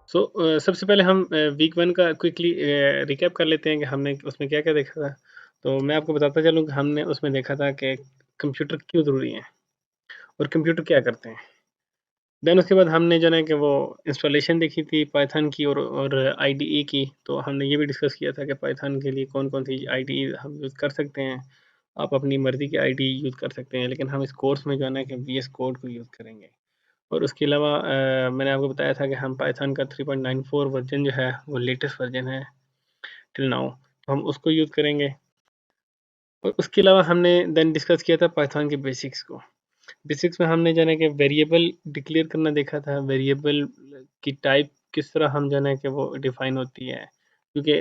सबसे पहले हम वीक 1 का क्विकली रिकैप कर लेते हैं कि हमने उसमें क्या-क्या देखा था। तो मैं आपको बताता चलूँ कि हमने उसमें देखा था कि कंप्यूटर क्यों ज़रूरी है और कंप्यूटर क्या करते हैं। देन उसके बाद हमने जो है ना कि वो इंस्टॉलेशन देखी थी पाइथन की और आईडीई की। तो हमने ये भी डिस्कस किया था कि पाइथन के लिए कौन-कौन सी आईडीई हम यूज़ कर सकते हैं। आप अपनी मर्ज़ी की आईडीई यूज़ कर सकते हैं, लेकिन हम इस कोर्स में जो है ना कि वीएस कोड को यूज़ करेंगे। और उसके अलावा मैंने आपको बताया था कि हम पाइथन का 3.94 वर्ज़न जो है वो लेटेस्ट वर्ज़न है टिल नाउ, तो हम उसको यूज़ करेंगे। और उसके अलावा हमने देन डिस्कस किया था पाइथन के बेसिक्स को। बेसिक्स में हमने जाना कि वेरिएबल डिक्लेयर करना देखा था, वेरिएबल की टाइप किस तरह हम जाना कि वो डिफाइन होती है, क्योंकि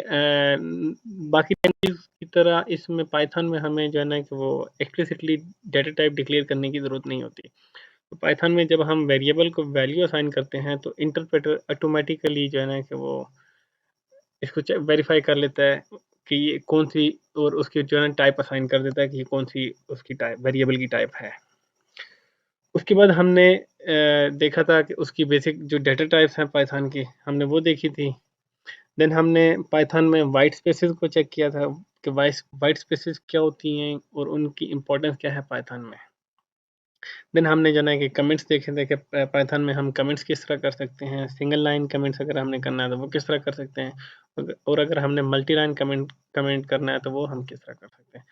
बाकी लैंग्वेज की तरह इसमें पाइथन में हमें जो है ना कि वो एक्सप्लिसिटली डाटा टाइप डिक्लेयर करने की ज़रूरत नहीं होती। तो पाइथन में जब हम वेरिएबल को वैल्यू असाइन करते हैं तो इंटरप्रेटर ऑटोमेटिकली जो है ना कि वो इसको वेरीफाई कर लेता है कि ये कौन सी, और उसकी जो है टाइप असाइन कर देता है कि ये कौन सी उसकी टाइप वेरिएबल की टाइप है। उसके बाद हमने देखा था कि उसकी बेसिक जो डेटा टाइप्स हैं पाइथन की, हमने वो देखी थी। देन हमने पाइथन में वाइट स्पेसेस को चेक किया था कि वाइट स्पेसेस क्या होती हैं और उनकी इंपॉर्टेंस क्या है पाइथन में। देन हमने जाना है कि कमेंट्स देखे थे कि पाइथन में हम कमेंट्स किस तरह कर सकते हैं, सिंगल लाइन कमेंट्स अगर हमने करना है तो वो किस तरह कर सकते हैं, और अगर हमने मल्टी लाइन कमेंट कमेंट करना है तो वो हम किस तरह कर सकते हैं।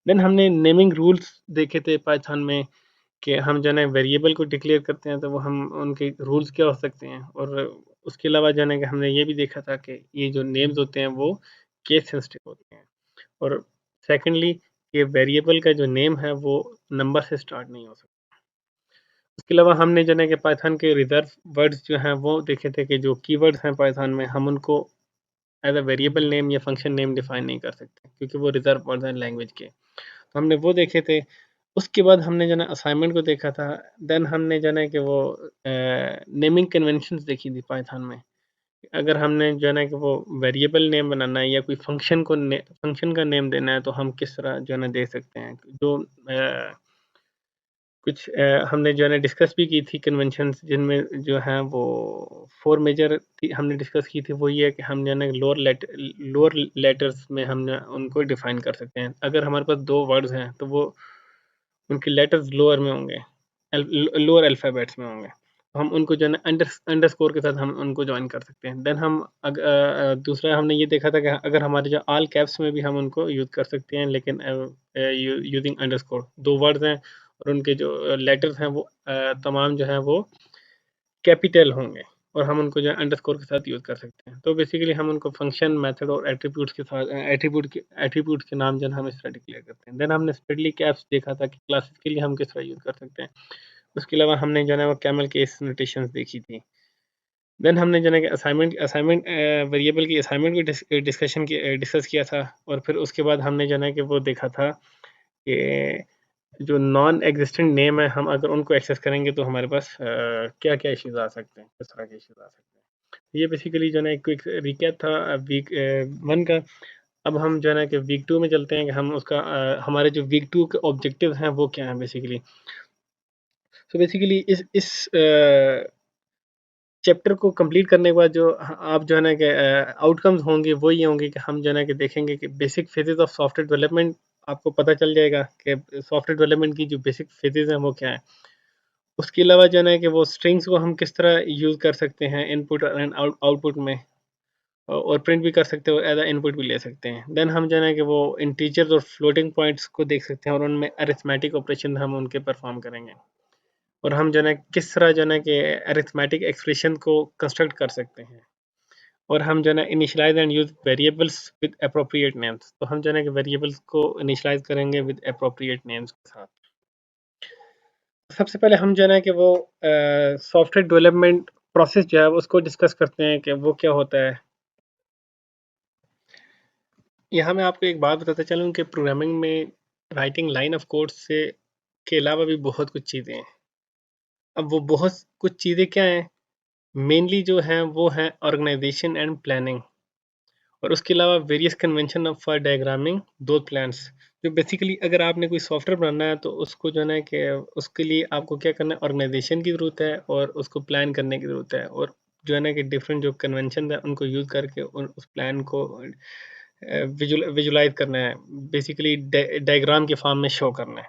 देन हमने नेमिंग रूल्स देखे थे पाइथन में कि हम जो है वेरिएबल को डिक्लेयर करते हैं तो वो हम उनके रूल्स क्या हो सकते हैं। और उसके अलावा जो है कि हमने ये भी देखा था कि ये जो नेम्स होते हैं वो केस सेंसिटिव होते हैं। और सेकेंडली, ये वेरिएबल का जो नेम है वो नंबर से स्टार्ट नहीं हो सकता। उसके अलावा हमने जो है कि पाइथन के रिजर्व वर्ड्स जो हैं वो देखे थे कि जो कीवर्ड्स हैं पाइथन में हम उनको एज अ वेरिएबल नेम या फंक्शन नेम डिफाइन नहीं कर सकते, क्योंकि वो रिजर्व वर्ड्स हैं लैंग्वेज के। तो हमने वो देखे थे। उसके बाद हमने जो है असाइनमेंट को देखा था। देन हमने जो है कि वो नेमिंग कन्वेंशंस देखी थी पाइथन में। अगर हमने जो है ना कि वो वेरिएबल नेम बनाना है या कोई फंक्शन का नेम देना है तो हम किस तरह जो है ना दे सकते हैं। जो कुछ हमने जो है ना डिस्कस भी की थी कन्वेंशंस, जिनमें जो हैं वो 4 मेजर हमने डिस्कस की थी। वो ये है कि हम जो है ना लोअर लेटर्स में हम उनको डिफाइन कर सकते हैं। अगर हमारे पास 2 वर्ड्स हैं तो वो उनके लेटर्स लोअर में होंगे, लोअर अल्फ़ाबेट्स में होंगे। तो हम उनको जो है ना अंडरस्कोर के साथ हम उनको जॉइन कर सकते हैं। देन हम दूसरा हमने ये देखा था कि अगर हमारे जो ऑल कैप्स में भी हम उनको यूज़ कर सकते हैं, लेकिन यूजिंग अंडरस्कोर। 2 वर्ड्स हैं और उनके जो लेटर्स हैं वो तमाम जो हैं वो कैपिटल होंगे, और हम उनको जो है अंडरस्कोर के साथ यूज़ कर सकते हैं। तो बेसिकली हम उनको फंक्शन, मेथड और एट्रीब्यूट्स के साथ एट्रीब्यूट्स के नाम जो है हम इस तरह डिक्लेयर करते हैं। देन हमने स्प्लिटली कैप्स देखा था कि क्लासेस के लिए हम किस तरह यूज़ कर सकते हैं। उसके अलावा हमने जो है ना वो कैमल केस नोटेशंस देखी थी। देन हमने जो है कि असाइनमेंट वेरिएबल की असाइनमेंट को डिस्कस किया था। और फिर उसके बाद हमने जो है ना कि वो देखा था कि जो नॉन एग्जिस्टेंट नेम है, हम अगर उनको एक्सेस करेंगे तो हमारे पास क्या-क्या इश्यूज़ आ सकते हैं, किस तरह के इश्यूज़ आ सकते हैं। ये बेसिकली जो है ना एक क्विक रिकैप था वीक 1 का। अब हम जो है ना कि वीक 2 में चलते हैं कि हम उसका हमारे जो वीक 2 के ऑब्जेक्टिव्स हैं वो क्या हैं बेसिकली। सो बेसिकली इस चैप्टर को कंप्लीट करने के बाद जो आप जो है ना कि आउटकम्स होंगे वो ये होंगे कि हम जो है ना कि देखेंगे कि basic phases of software development आपको पता चल जाएगा कि सॉफ्टवेयर डेवलपमेंट की जो बेसिक फेजेस हैं वो क्या है। उसके अलावा जो है ना कि वो स्ट्रिंग्स को हम किस तरह यूज़ कर सकते हैं इनपुट एंड आउटपुट में, और प्रिंट भी कर सकते हो, एज अ इनपुट भी ले सकते हैं। देन हम जो है ना कि वो इंटीजर्स और फ्लोटिंग पॉइंट्स को देख सकते हैं और उनमें अरिथमेटिक ऑपरेशन हम उनके परफॉर्म करेंगे। और हम जो है ना किस तरह जो है ना कि अरिथमेटिक एक्सप्रेशन को कंस्ट्रक्ट कर सकते हैं। और हम जो है ना initialise and use variables with appropriate names. तो हम जो है ना कि वेरिएबल्स को इनिशियलाइज करेंगे विद एप्रोप्रिएट नेम्स के साथ। सबसे पहले हम जो है ना कि वो सॉफ्टवेयर डेवलपमेंट प्रोसेस जो है उसको डिस्कस करते हैं कि वो क्या होता है। यहाँ मैं आपको एक बात बताता चलूँ कि प्रोग्रामिंग में राइटिंग लाइन ऑफ कोड से के अलावा भी बहुत कुछ चीज़ें हैं। अब वो बहुत कुछ चीज़ें क्या हैं, मेनली जो हैं वो हैं ऑर्गेनाइजेशन एंड प्लानिंग, और उसके अलावा वेरियस कन्वेंशन ऑफ फॉर डायग्रामिंग दो प्लान्स। जो बेसिकली अगर आपने कोई सॉफ्टवेयर बनाना है तो उसको जो है ना कि उसके लिए आपको क्या करना है, ऑर्गेनाइजेशन की ज़रूरत है और उसको प्लान करने की ज़रूरत है। और जो है ना कि डिफरेंट जो कन्वेंशन है उनको यूज़ करके उस प्लान को विजुलाइज करना है, बेसिकली डायग्राम के फॉर्म में शो करना है।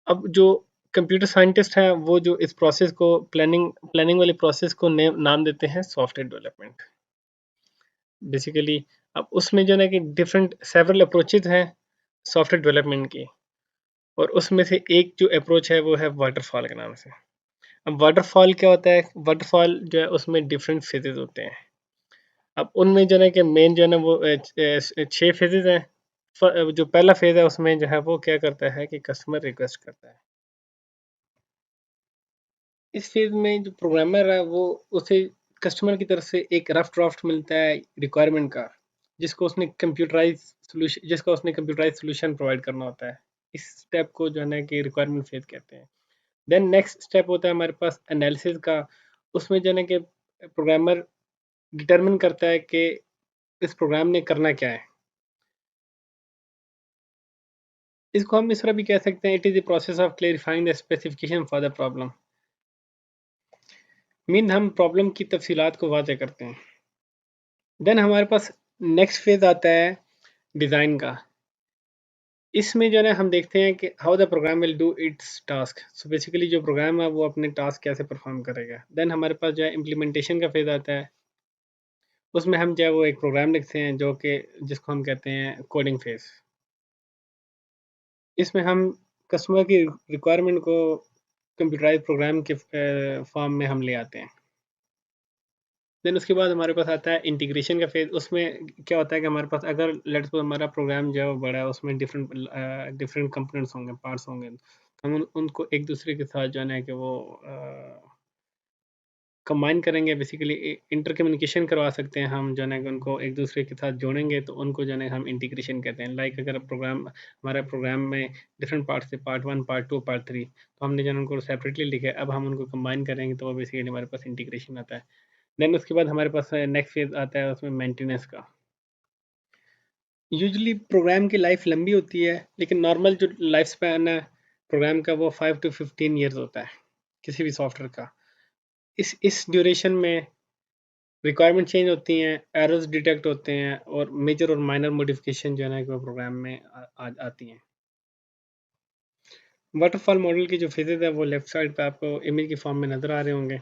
अब जो कंप्यूटर साइंटिस्ट हैं वो जो इस प्रोसेस को प्लानिंग प्लानिंग वाले प्रोसेस को नाम देते हैं सॉफ्टवेयर डेवलपमेंट। बेसिकली अब उसमें जो है ना कि डिफरेंट सेवरल अप्रोचेज हैं सॉफ्टवेयर डेवलपमेंट की, और उसमें से एक जो अप्रोच है वो है वाटरफॉल के नाम से। अब वाटरफॉल क्या होता है? वाटरफॉल जो है उसमें डिफरेंट फेजेस होते हैं। अब उनमें जो है कि मेन जो है ना वो 6 फेजेस हैं। जो पहला फेज है उसमें जो है वो क्या करता है कि कस्टमर रिक्वेस्ट करता है। इस फेज में जो प्रोग्रामर है वो उसे कस्टमर की तरफ से एक रफ ड्राफ्ट मिलता है रिक्वायरमेंट का, जिसका उसने कंप्यूटराइज सोल्यूशन प्रोवाइड करना होता है। इस स्टेप को जो है ना कि रिक्वायरमेंट फेज कहते हैं। देन नेक्स्ट स्टेप होता है हमारे पास एनालिसिस का। उसमें जो है ना कि प्रोग्रामर डिटरमिन करता है कि इस प्रोग्राम ने करना क्या है। इसको हम इस तरह भी कह सकते हैं, it is the process of clarifying the specification for the problem. Mean हम प्रॉब्लम की तफसीलात को वाज़ेह करते हैं। देन हमारे पास नेक्स्ट फेज आता है डिज़ाइन का। इसमें जो है ना हम देखते हैं कि how the program will do its task. So basically जो प्रोग्राम है वो अपने टास्क कैसे परफॉर्म करेगा। देन हमारे पास जो है इम्प्लीमेंटेशन का फेज आता है। उसमें हम जो है वो एक प्रोग्राम लिखते हैं जो कि जिसको हम कहते हैं कोडिंग फेज। इसमें हम कस्टमर की रिक्वायरमेंट को कंप्यूटराइज प्रोग्राम के फॉर्म में हम ले आते हैं। देन उसके बाद हमारे पास आता है इंटीग्रेशन का फेज। उसमें क्या होता है कि हमारे पास अगर लेट्स सपोज हमारा प्रोग्राम जो है वो बड़ा है, उसमें डिफरेंट डिफरेंट कंपोनेंट्स होंगे, पार्ट्स होंगे, तो हम उनको एक दूसरे के साथ जो है कि वो कंबाइन करेंगे। बेसिकली इंटर कम्युनिकेशन करवा सकते हैं हम, जो है कि उनको एक दूसरे के साथ जोड़ेंगे तो उनको जो है हम इंटीग्रेशन कहते हैं। लाइक अगर प्रोग्राम हमारे प्रोग्राम में डिफरेंट पार्ट्स थे, पार्ट 1, पार्ट 2, पार्ट 3, तो हमने जो है उनको सेपरेटली लिखे, अब हम उनको कंबाइन करेंगे तो वो बेसिकली हमारे पास इंटीग्रेशन आता है। देन उसके बाद हमारे पास नेक्स्ट फेज आता है उसमें मेंटेनेंस का। यूजुअली प्रोग्राम की लाइफ लंबी होती है, लेकिन नॉर्मल जो लाइफ स्पैन है प्रोग्राम का वो 5 to 15 ईयर्स होता है किसी भी सॉफ्टवेयर का। इस ड्यूरेशन में रिक्वायरमेंट चेंज होती हैं, एरर्स डिटेक्ट होते हैं, और मेजर और माइनर मॉडिफिकेशन जो है ना कि वो प्रोग्राम में आती हैं। वाटरफॉल मॉडल की जो फेजेज है वो लेफ्ट साइड पे आपको इमेज के फॉर्म में नज़र आ रहे होंगे।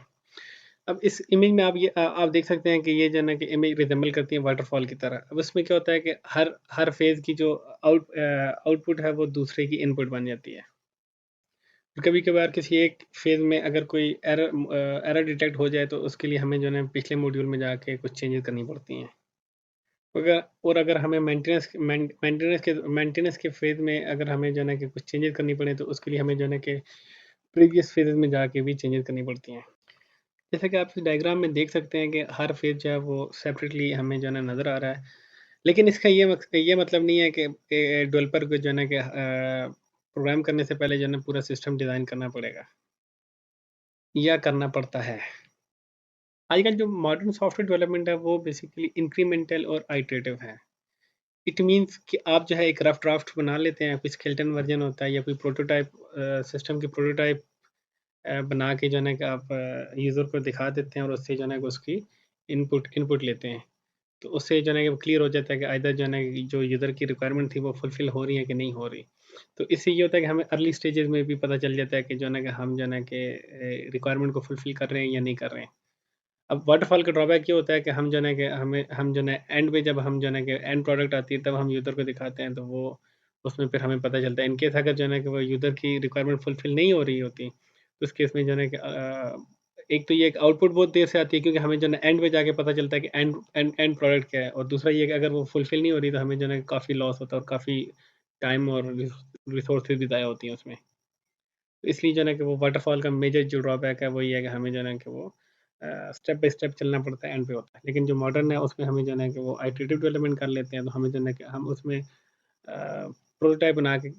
अब इस इमेज में आप देख सकते हैं कि ये जो है ना कि इमेज रिजेंबल करती है वाटरफॉल की तरह। अब इसमें क्या होता है कि हर फेज की जो आउटपुट है वो दूसरे की इनपुट बन जाती है। कभी कभार किसी एक फेज में अगर कोई एरर डिटेक्ट हो जाए तो उसके लिए हमें जो है ना पिछले मॉड्यूल में जाके कुछ चेंजेस करनी पड़ती हैं। अगर हमें मेंटेनेंस के फेज में अगर हमें जो है ना कि कुछ चेंजेस करनी पड़े तो उसके लिए हमें जो है ना कि प्रीवियस फेजेस में जाके भी चेंजेस करनी पड़ती हैं। जैसा कि आप इस डायग्राम में देख सकते हैं कि हर फेज जो है वो सेपरेटली हमें जो है ना नज़र आ रहा है। लेकिन इसका ये मतलब नहीं है कि डेवलपर को जो है ना कि प्रोग्राम करने से पहले जो है ना पूरा सिस्टम डिज़ाइन करना पड़ेगा या करना पड़ता है। आजकल जो मॉडर्न सॉफ्टवेयर डेवलपमेंट है वो बेसिकली इंक्रीमेंटल और आइटरेटिव है। इट मीन्स कि आप जो है एक रफ ड्राफ्ट बना लेते हैं, कोई स्केलेटन वर्जन होता है या कोई प्रोटोटाइप, सिस्टम की प्रोटोटाइप बना के जो है ना कि आप यूज़र को दिखा देते हैं और उससे जो है ना कि उसकी इनपुट इनपुट लेते हैं। तो उससे जो है ना कि क्लियर हो जाता है कि आइदर जो है ना कि जो यूज़र की रिक्वायरमेंट थी वो फुलफ़िल हो रही है कि नहीं हो रही। तो इससे ये होता है कि हमें अर्ली स्टेजेस में भी पता चल जाता है कि जो है ना कि हम जो है ना कि रिक्वायरमेंट को फुलफ़िल कर रहे हैं या नहीं कर रहे हैं। अब वाटरफॉल का ड्रॉबैक ये होता है कि हम जो है ना कि हम जो है ना एंड में, जब हम जो है ना कि एंड प्रोडक्ट आती है तब हम यूज़र को दिखाते हैं तो वो उसमें फिर हमें पता चलता है। इन केस अगर जो है ना कि वो यूज़र की रिक्वायरमेंट फुलफ़िल नहीं हो रही होती तो उस केस में जो है ना कि एक तो ये एक आउटपुट बहुत देर से आती है क्योंकि हमें जो है ना एंड में जाके पता चलता है कि एंड एंड एंड प्रोडक्ट क्या है, और दूसरा ये कि अगर वो फुलफ़िल नहीं हो रही तो हमें जो है ना काफ़ी लॉस होता है और काफ़ी टाइम और रिसोर्सेज भी ज़ाया होती हैं उसमें। तो इसलिए जो है ना कि वो वाटरफॉल का मेजर जो ड्रॉबैक है वो ये है कि हमें जो है ना कि वो स्टेप बाय स्टेप चलना पड़ता है, एंड पे होता है। लेकिन जो मॉडर्न है उसमें हमें जो है ना कि वो आइटरेटिव डेवलपमेंट कर लेते हैं, तो हमें जो है ना कि हम उसमें प्रोटोटाइप बना के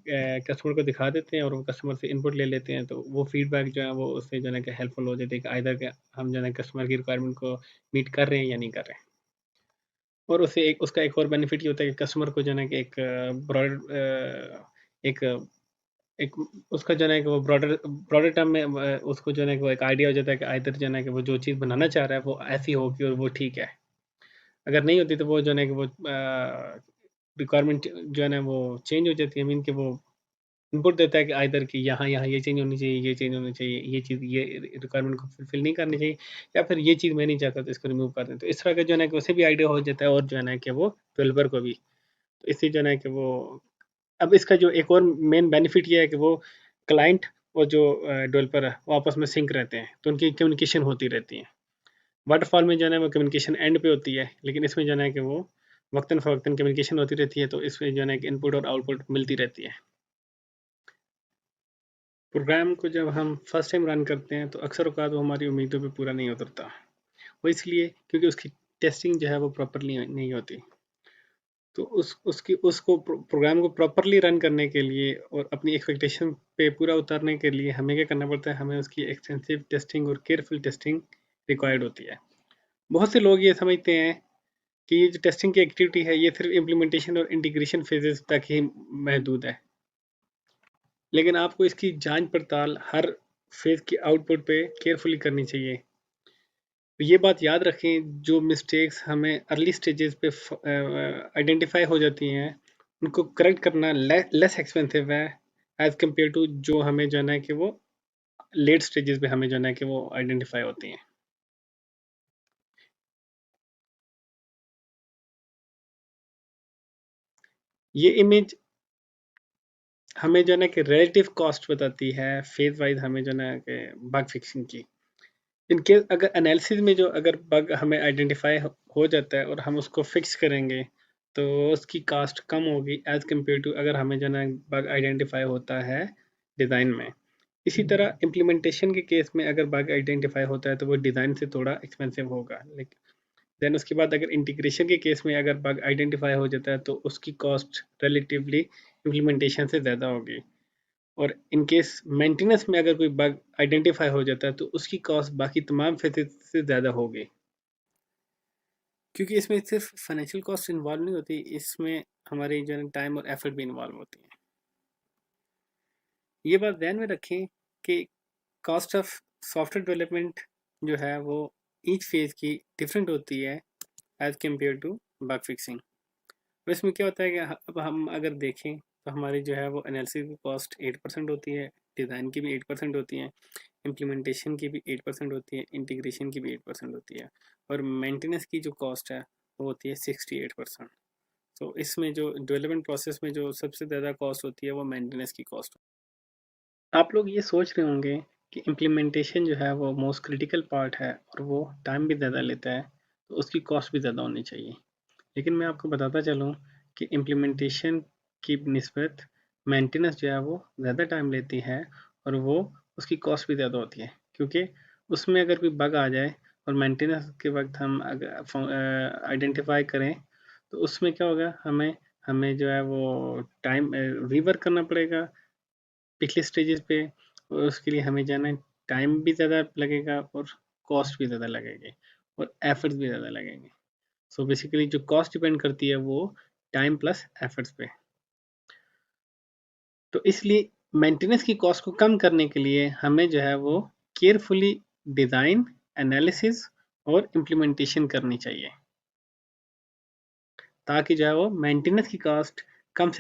कस्टमर को दिखा देते हैं और वो कस्टमर से इनपुट ले लेते हैं, तो वो फीडबैक जो है वो उससे जो है ना कि हेल्पफुल हो जाती है कि आइदर कि हम जो है ना कस्टमर की रिक्वायरमेंट को मीट कर रहे हैं या नहीं कर रहे हैं। और उससे एक उसका एक और बेनिफिट ये होता है कि कस्टमर को जो है ना कि एक ब्रॉड एक एक उसका जो है कि वो ब्रॉडर ब्रॉडर टर्म में उसको जो है कि वो एक आइडिया हो जाता है कि आइदर जो है कि वो जो चीज़ बनाना चाह रहा है वो ऐसी होगी और वो ठीक है। अगर नहीं होती तो वो जो है कि वो रिक्वायरमेंट जो है ना वो चेंज हो जाती है, मीन कि वो इनपुट देता है कि आइदर कि यहाँ यहाँ ये चेंज होनी चाहिए, ये चेंज होनी चाहिए, ये चीज़ ये रिक्वायरमेंट को फुलफिल नहीं करनी चाहिए, या फिर ये चीज़ मैं नहीं चाहता तो इसको रिमूव कर दें। तो इस तरह का जो है ना कि उसे भी आइडिया हो जाता है और जो है ना कि वो डेवलपर को भी। तो इससे जो है ना कि वो अब इसका जो एक और मेन बेनिफिट ये है कि वो क्लाइंट और जो डेवलपर है वो आपस में सिंक रहते हैं, तो उनकी कम्युनिकेशन होती रहती है। वाटरफॉल में जो है ना वो कम्युनिकेशन एंड पे होती है, लेकिन इसमें जो है ना कि वो वक्तन फ़वक्तन कम्युनिकेशन होती रहती है, तो इसमें जो है ना कि इनपुट और आउटपुट मिलती रहती है। प्रोग्राम को जब हम फर्स्ट टाइम रन करते हैं तो अक्सर औक़ात वो हमारी उम्मीदों पे पूरा नहीं उतरता। वो इसलिए क्योंकि उसकी टेस्टिंग जो है वो प्रॉपरली नहीं होती। तो उसकी उसको प्रोग्राम को प्रॉपरली रन करने के लिए और अपनी एक्सपेक्टेशन पे पूरा उतारने के लिए हमें क्या करना पड़ता है, हमें उसकी एक्सटेंसिव टेस्टिंग और केयरफुल टेस्टिंग रिक्वायर्ड होती है। बहुत से लोग ये समझते हैं कि ये जो टेस्टिंग की एक्टिविटी है ये सिर्फ इम्प्लीमेंटेशन और इंटीग्रेशन फेजेस तक ही महदूद है, लेकिन आपको इसकी जांच पड़ताल हर फेज की आउटपुट पे केयरफुली करनी चाहिए। तो ये बात याद रखें, जो मिस्टेक्स हमें अर्ली स्टेजेस पे आइडेंटिफाई हो जाती हैं उनको करेक्ट करना लेस एक्सपेंसिव है एज कम्पेयर टू जो हमें जो है कि वो लेट स्टेजेस पे हमें जो है कि वो आइडेंटिफाई होती हैं। ये इमेज हमें जो है कि रिलेटिव कॉस्ट बताती है फेज वाइज हमें जो है कि बग फिक्सिंग की। इनके अगर एनालिसिस में जो अगर बग हमें आइडेंटिफाई हो जाता है और हम उसको फिक्स करेंगे तो उसकी कास्ट कम होगी एज कम्पेयर टू अगर हमें जो है बग आइडेंटिफाई होता है डिज़ाइन में। इसी तरह इम्प्लीमेंटेशन के केस में अगर बग आइडेंटिफाई होता है तो वो डिज़ाइन से थोड़ा एक्सपेंसिव होगा, लेकिन देन उसके बाद अगर इंटीग्रेशन के केस में अगर बग आइडेंटिफाई हो जाता है तो उसकी कॉस्ट रिलेटिवली इम्प्लीमेंटेशन से ज़्यादा होगी। और इन केस मेंटेनेंस में अगर कोई बग आइडेंटिफाई हो जाता है तो उसकी कॉस्ट बाकी तमाम फेसेस से ज़्यादा होगी, क्योंकि इसमें सिर्फ फाइनेंशियल कॉस्ट इन्वॉल्व नहीं होती, इसमें हमारी जो टाइम और एफर्ट भी इन्वॉल्व होती है। ये बात ध्यान में रखें कि कॉस्ट ऑफ सॉफ्टवेयर डेवलपमेंट जो है वो ईच फेज की डिफरेंट होती है as compare to bug fixing. तो इसमें क्या होता है कि अब हम अगर देखें तो हमारी जो है वो एनालिसिस की कॉस्ट 8% होती है, डिज़ाइन की भी 8% होती है, इम्प्लीमेंटेशन की भी 8% होती है, इंटीग्रेशन की भी 8% होती है, और मेंटेनेंस की जो कॉस्ट है वो होती है 68%। तो इसमें जो डेवलपमेंट प्रोसेस में जो सबसे ज़्यादा कॉस्ट होती है वो मेंटेनेंस की कॉस्ट। आप लोग ये सोच रहे होंगे कि इम्प्लीमेंटेशन जो है वो मोस्ट क्रिटिकल पार्ट है और वो टाइम भी ज़्यादा लेता है, तो उसकी कॉस्ट भी ज़्यादा होनी चाहिए। लेकिन मैं आपको बताता चलूँ कि इम्प्लीमेंटेशन की निस्बत मेंटेनेंस जो है वो ज़्यादा टाइम लेती है और वो उसकी कॉस्ट भी ज़्यादा होती है, क्योंकि उसमें अगर कोई बग आ जाए और मेंटेनेंस के वक्त हम अगर आइडेंटिफाई करें तो उसमें क्या होगा, हमें हमें जो है वो टाइम रीवर्क करना पड़ेगा पिछले स्टेजेस पे, और उसके लिए हमें जाना टाइम भी ज़्यादा लगेगा और कॉस्ट भी ज़्यादा लगेगी और एफर्ट्स भी ज़्यादा लगेंगे। सो बेसिकली जो कॉस्ट डिपेंड करती है वो टाइम प्लस एफर्ट्स पे। तो इसलिए मेंटेनेंस की कॉस्ट को कम करने के लिए हमें जो है वो केयरफुली डिज़ाइन, एनालिसिस और इम्प्लीमेंटेशन करनी चाहिए, ताकि जो है वो मेंटेनेंस की कॉस्ट कम से